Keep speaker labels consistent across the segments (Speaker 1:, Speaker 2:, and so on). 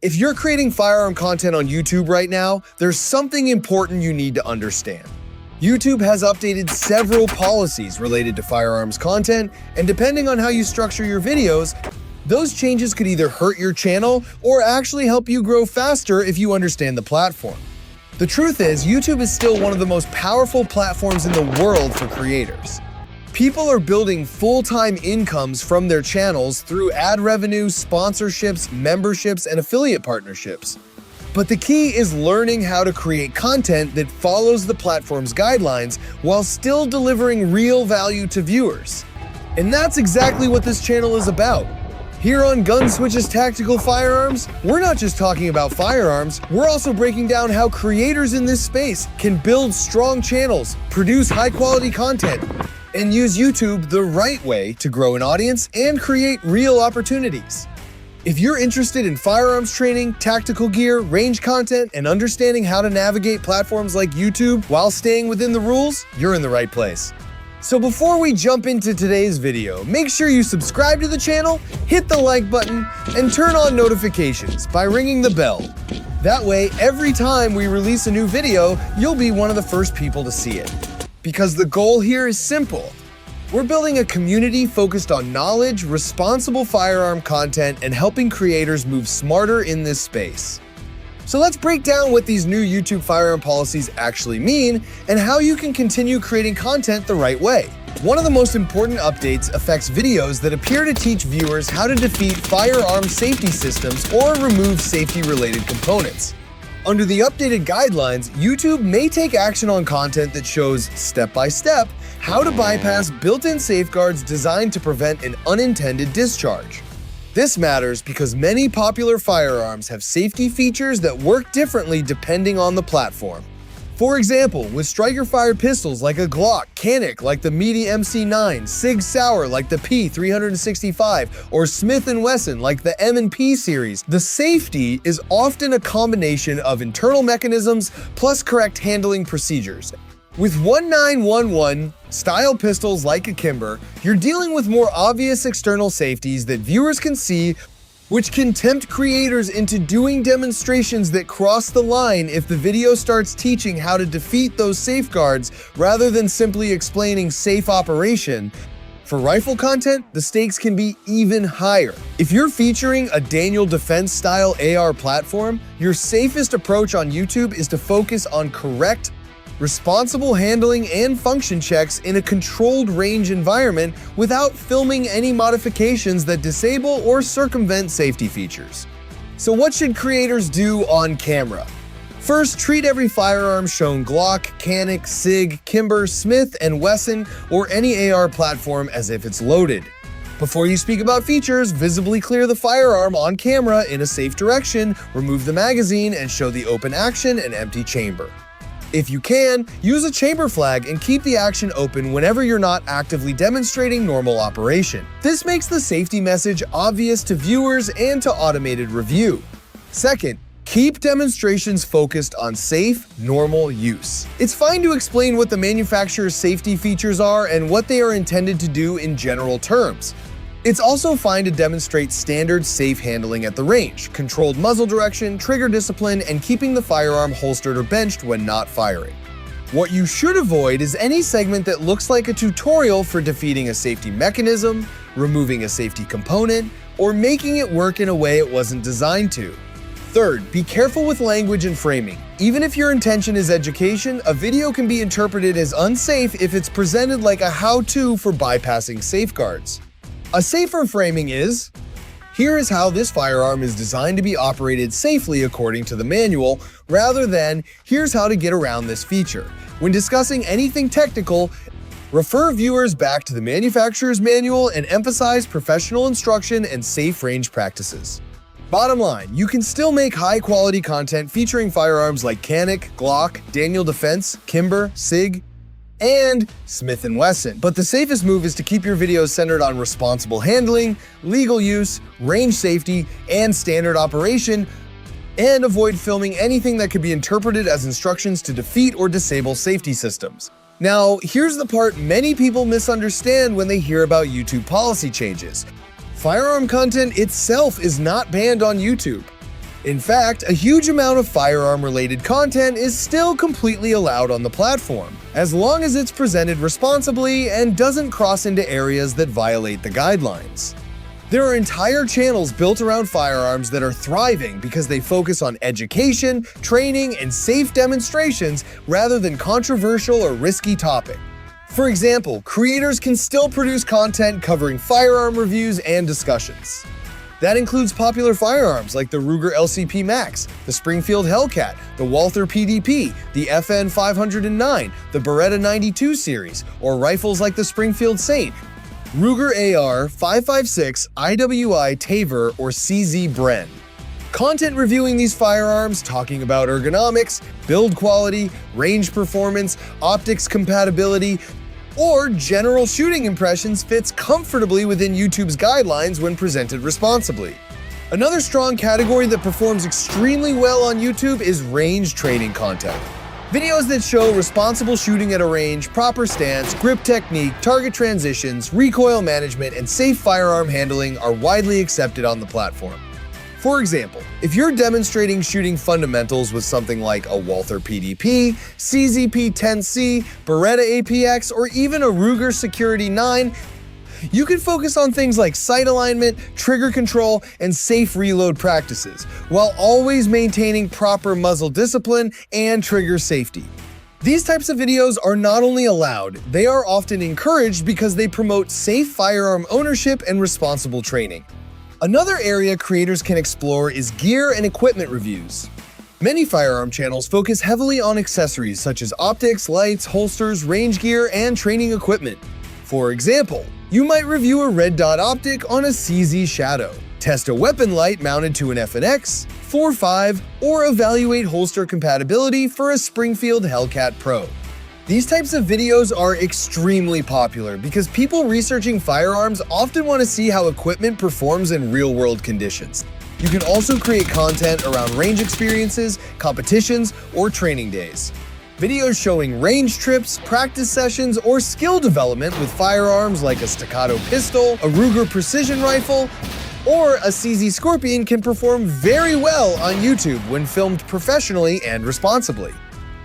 Speaker 1: If you're creating firearm content on YouTube right now, there's something important you need to understand. YouTube has updated several policies related to firearms content, and depending on how you structure your videos, those changes could either hurt your channel or actually help you grow faster if you understand the platform. The truth is, YouTube is still one of the most powerful platforms in the world for creators. People are building full-time incomes from their channels through ad revenue, sponsorships, memberships, and affiliate partnerships. But the key is learning how to create content that follows the platform's guidelines while still delivering real value to viewers. And that's exactly what this channel is about. Here on Gun Switch's Tactical Firearms, we're not just talking about firearms, we're also breaking down how creators in this space can build strong channels, produce high-quality content, and use YouTube the right way to grow an audience and create real opportunities. If you're interested in firearms training, tactical gear, range content, and understanding how to navigate platforms like YouTube while staying within the rules, you're in the right place. So before we jump into today's video, make sure you subscribe to the channel, hit the like button, and turn on notifications by ringing the bell. That way, every time we release a new video, you'll be one of the first people to see it. Because the goal here is simple. We're building a community focused on knowledge, responsible firearm content, and helping creators move smarter in this space. So let's break down what these new YouTube firearm policies actually mean and how you can continue creating content the right way. One of the most important updates affects videos that appear to teach viewers how to defeat firearm safety systems or remove safety-related components. Under the updated guidelines, YouTube may take action on content that shows, step-by-step, how to bypass built-in safeguards designed to prevent an unintended discharge. This matters because many popular firearms have safety features that work differently depending on the platform. For example, with striker-fired pistols like a Glock, Canic like the Meaty MC9, Sig Sauer like the P365, or Smith & Wesson like the M&P series, the safety is often a combination of internal mechanisms plus correct handling procedures. With 1911 style pistols like a Kimber, you're dealing with more obvious external safeties that viewers can see, which can tempt creators into doing demonstrations that cross the line if the video starts teaching how to defeat those safeguards rather than simply explaining safe operation. For rifle content, the stakes can be even higher. If you're featuring a Daniel Defense style AR platform, your safest approach on YouTube is to focus on correct, responsible handling and function checks in a controlled range environment without filming any modifications that disable or circumvent safety features. So what should creators do on camera? First, treat every firearm shown Glock, Canic, Sig, Kimber, Smith & Wesson, or any AR platform as if it's loaded. Before you speak about features, visibly clear the firearm on camera in a safe direction, remove the magazine, and show the open action and empty chamber. If you can, use a chamber flag and keep the action open whenever you're not actively demonstrating normal operation. This makes the safety message obvious to viewers and to automated review. Second, keep demonstrations focused on safe, normal use. It's fine to explain what the manufacturer's safety features are and what they are intended to do in general terms. It's also fine to demonstrate standard safe handling at the range, controlled muzzle direction, trigger discipline, and keeping the firearm holstered or benched when not firing. What you should avoid is any segment that looks like a tutorial for defeating a safety mechanism, removing a safety component, or making it work in a way it wasn't designed to. Third, be careful with language and framing. Even if your intention is education, a video can be interpreted as unsafe if it's presented like a how-to for bypassing safeguards. A safer framing is, here is how this firearm is designed to be operated safely according to the manual, rather than, here's how to get around this feature. When discussing anything technical, refer viewers back to the manufacturer's manual and emphasize professional instruction and safe range practices. Bottom line, you can still make high-quality content featuring firearms like Canic, Glock, Daniel Defense, Kimber, Sig, and Smith & Wesson. But the safest move is to keep your videos centered on responsible handling, legal use, range safety, and standard operation, and avoid filming anything that could be interpreted as instructions to defeat or disable safety systems. Now, here's the part many people misunderstand when they hear about YouTube policy changes. Firearm content itself is not banned on YouTube. In fact, a huge amount of firearm-related content is still completely allowed on the platform, as long as it's presented responsibly and doesn't cross into areas that violate the guidelines. There are entire channels built around firearms that are thriving because they focus on education, training, and safe demonstrations rather than controversial or risky topics. For example, creators can still produce content covering firearm reviews and discussions. That includes popular firearms like the Ruger LCP Max, the Springfield Hellcat, the Walther PDP, the FN 509, the Beretta 92 series, or rifles like the Springfield Saint, Ruger AR 556, IWI Taver, or CZ Bren. Content reviewing these firearms, talking about ergonomics, build quality, range performance, optics compatibility, or general shooting impressions fits comfortably within YouTube's guidelines when presented responsibly. Another strong category that performs extremely well on YouTube is range training content. Videos that show responsible shooting at a range, proper stance, grip technique, target transitions, recoil management, and safe firearm handling are widely accepted on the platform. For example, if you're demonstrating shooting fundamentals with something like a Walther PDP, CZP-10C, Beretta APX, or even a Ruger Security 9, you can focus on things like sight alignment, trigger control, and safe reload practices, while always maintaining proper muzzle discipline and trigger safety. These types of videos are not only allowed, they are often encouraged because they promote safe firearm ownership and responsible training. Another area creators can explore is gear and equipment reviews. Many firearm channels focus heavily on accessories such as optics, lights, holsters, range gear, and training equipment. For example, you might review a red dot optic on a CZ Shadow, test a weapon light mounted to an FNX, 4.5, or evaluate holster compatibility for a Springfield Hellcat Pro. These types of videos are extremely popular because people researching firearms often want to see how equipment performs in real-world conditions. You can also create content around range experiences, competitions, or training days. Videos showing range trips, practice sessions, or skill development with firearms like a staccato pistol, a Ruger precision rifle, or a CZ Scorpion can perform very well on YouTube when filmed professionally and responsibly.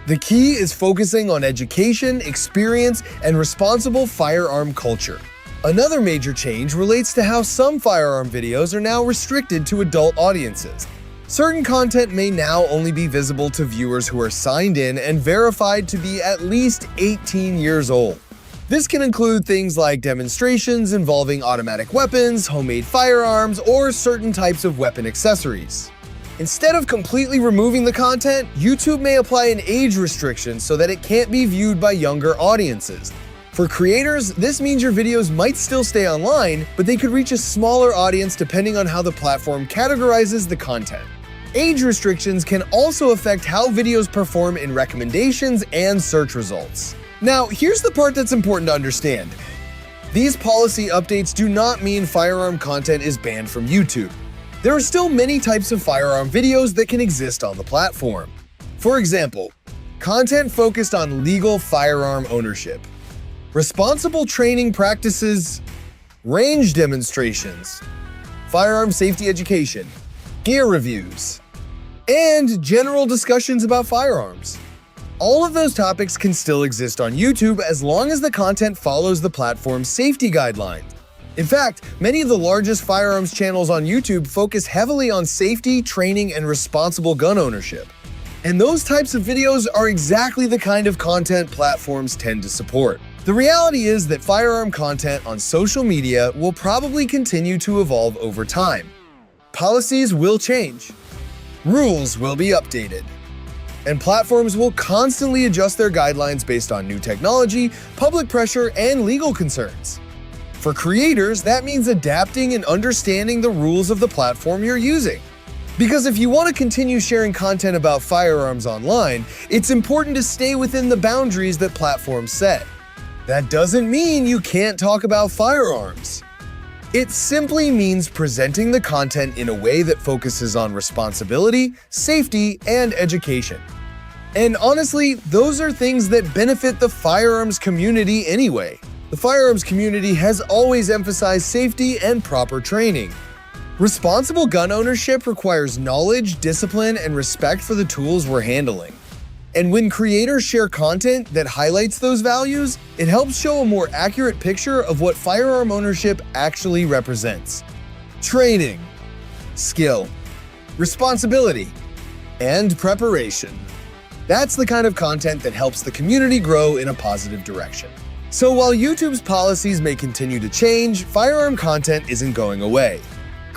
Speaker 1: The key is focusing on education, experience, and responsible firearm culture. Another major change relates to how some firearm videos are now restricted to adult audiences. Certain content may now only be visible to viewers who are signed in and verified to be at least 18 years old. This can include things like demonstrations involving automatic weapons, homemade firearms, or certain types of weapon accessories. Instead of completely removing the content, YouTube may apply an age restriction so that it can't be viewed by younger audiences. For creators, this means your videos might still stay online, but they could reach a smaller audience depending on how the platform categorizes the content. Age restrictions can also affect how videos perform in recommendations and search results. Now, here's the part that's important to understand. These policy updates do not mean firearm content is banned from YouTube. There are still many types of firearm videos that can exist on the platform. For example, content focused on legal firearm ownership, responsible training practices, range demonstrations, firearm safety education, gear reviews, and general discussions about firearms. All of those topics can still exist on YouTube as long as the content follows the platform's safety guidelines. In fact, many of the largest firearms channels on YouTube focus heavily on safety, training, and responsible gun ownership. And those types of videos are exactly the kind of content platforms tend to support. The reality is that firearm content on social media will probably continue to evolve over time. Policies will change. Rules will be updated. And platforms will constantly adjust their guidelines based on new technology, public pressure, and legal concerns. For creators, that means adapting and understanding the rules of the platform you're using. Because if you want to continue sharing content about firearms online, it's important to stay within the boundaries that platforms set. That doesn't mean you can't talk about firearms. It simply means presenting the content in a way that focuses on responsibility, safety, and education. And honestly, those are things that benefit the firearms community anyway. The firearms community has always emphasized safety and proper training. Responsible gun ownership requires knowledge, discipline, and respect for the tools we're handling. And when creators share content that highlights those values, it helps show a more accurate picture of what firearm ownership actually represents. Training, skill, responsibility, and preparation. That's the kind of content that helps the community grow in a positive direction. So while YouTube's policies may continue to change, firearm content isn't going away.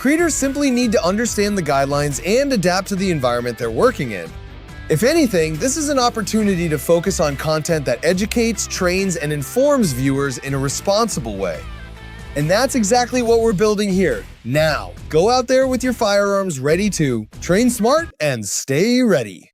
Speaker 1: Creators simply need to understand the guidelines and adapt to the environment they're working in. If anything, this is an opportunity to focus on content that educates, trains, and informs viewers in a responsible way. And that's exactly what we're building here. Now, go out there with your firearms ready to train smart and stay ready.